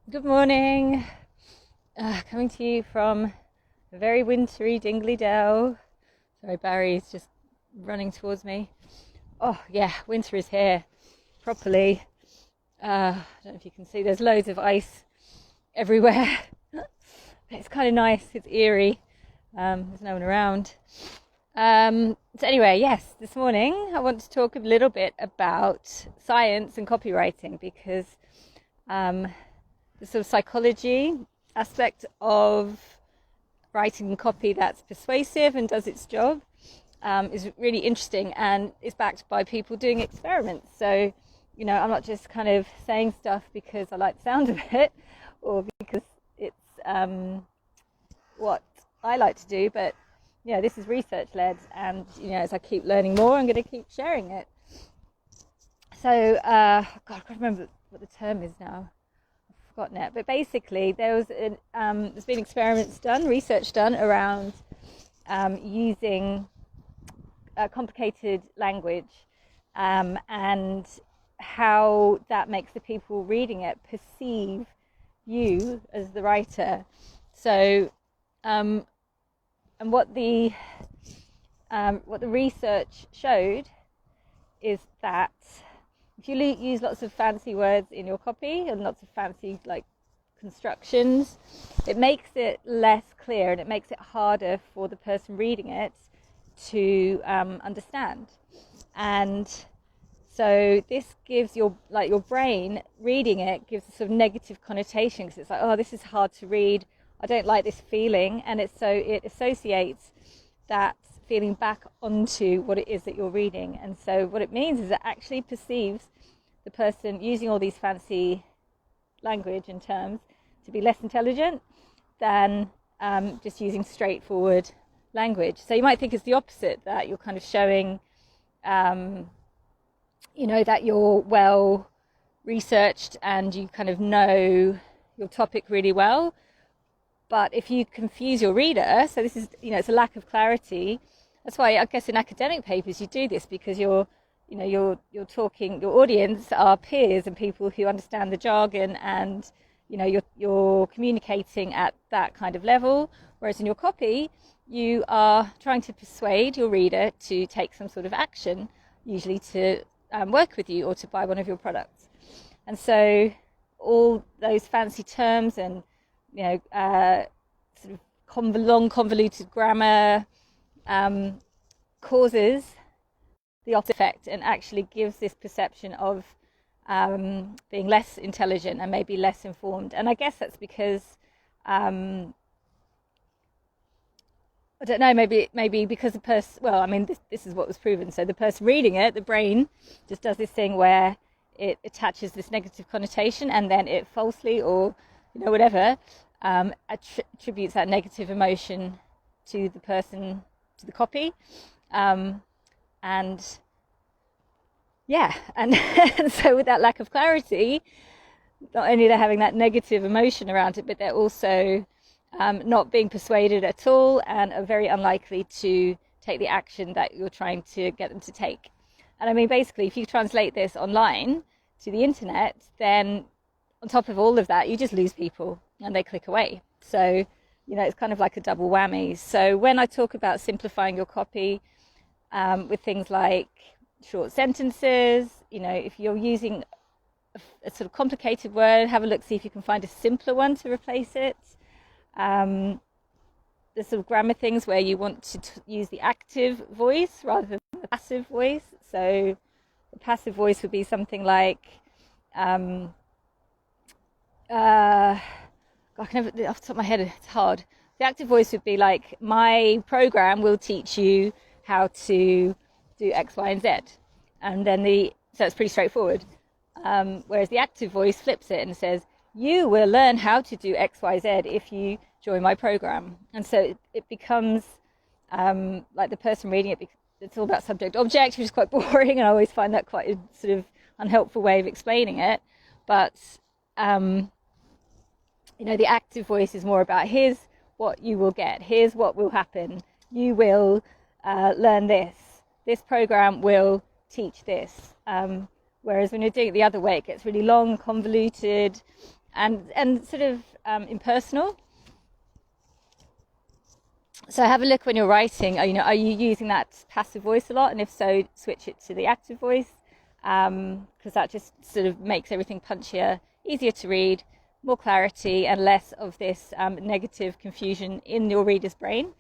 Good morning. Coming to you from a very wintry Dingley Dell. Sorry, Barry's just running towards me. Oh yeah, winter is here properly. I don't know if you can see, there's loads of ice everywhere. It's kind of nice, it's eerie. There's no one around. So anyway, yes, this morning I want to talk a little bit about science and copywriting because the sort of psychology aspect of writing copy that's persuasive and does its job is really interesting, and is backed by people doing experiments. So, I'm not just kind of saying stuff because I like the sound of it or because it's what I like to do, but this is research led, and as I keep learning more, I'm going to keep sharing it. So, God, I can't remember what the term is now. Forgotten it, but basically there's been experiments done, research done around using complicated language and how that makes the people reading it perceive you as the writer. So and what the research showed is that if you use lots of fancy words in your copy and lots of fancy constructions, it makes it less clear and it makes it harder for the person reading it to understand. And so this gives your brain reading it gives a sort of negative connotation, because it's like, oh, this is hard to read, I don't like this feeling, and it associates that feeling back onto what it is that you're reading. And so what it means is it actually perceives the person using all these fancy language and terms to be less intelligent than just using straightforward language. So you might think it's the opposite, that you're kind of showing that you're well researched and you kind of know your topic really well. But if you confuse your reader, so this is, it's a lack of clarity. That's why I guess in academic papers you do this, because you're talking, your audience are peers and people who understand the jargon, and you're communicating at that kind of level. Whereas in your copy, you are trying to persuade your reader to take some sort of action, usually to work with you or to buy one of your products. And so all those fancy terms and sort of long convoluted grammar causes the opposite effect, and actually gives this perception of being less intelligent and maybe less informed. And I guess that's because I don't know, maybe because the person, well, I mean, this is what was proven. So the person reading it, the brain just does this thing where it attaches this negative connotation, and then it falsely, or whatever, attributes that negative emotion to the person, to the copy, and so with that lack of clarity, not only they're having that negative emotion around it, but they're also not being persuaded at all, and are very unlikely to take the action that you're trying to get them to take. And I mean, basically, if you translate this online to the internet, then on top of all of that, you just lose people and they click away. So, it's kind of like a double whammy. So when I talk about simplifying your copy with things like short sentences, if you're using a sort of complicated word, have a look, see if you can find a simpler one to replace it. The sort of grammar things where you want to use the active voice rather than the passive voice. So the passive voice would be something like, I can never, off the top of my head, it's hard. The active voice would be like, my program will teach you how to do X, Y, and Z. And then so it's pretty straightforward. Whereas the active voice flips it and says, you will learn how to do X, Y, Z if you join my program. And so it becomes like the person reading it, it's all about subject object, which is quite boring, and I always find that quite a sort of unhelpful way of explaining it. But the active voice is more about, here's what you will get, here's what will happen, you will learn this program will teach this. Whereas when you're doing it the other way, it gets really long, convoluted, and sort of impersonal. So have a look when you're writing. Are you using that passive voice a lot? And if so, switch it to the active voice, because that just sort of makes everything punchier, easier to read, more clarity, and less of this negative confusion in your reader's brain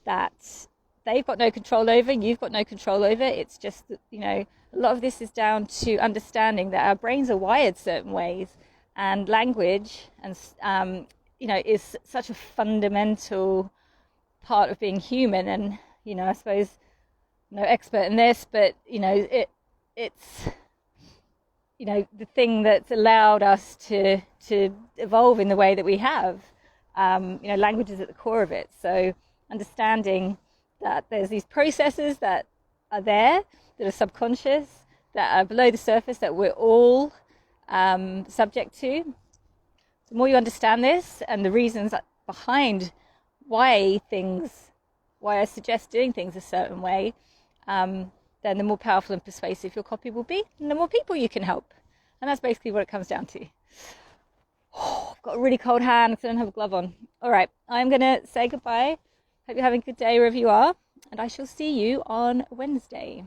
that they've got no control over, you've got no control over. It's just that, a lot of this is down to understanding that our brains are wired certain ways, and language and is such a fundamental part of being human. And I suppose no expert in this, but it's the thing that's allowed us to evolve in the way that we have. Language is at the core of it. So understanding that there's these processes that are there, that are subconscious, that are below the surface, that we're all subject to. The more you understand this and the reasons behind why I suggest doing things a certain way, then the more powerful and persuasive your copy will be, and the more people you can help. And that's basically what it comes down to. I've got a really cold hand because I don't have a glove on. All right, I'm going to say goodbye. Hope you're having a good day wherever you are, and I shall see you on Wednesday.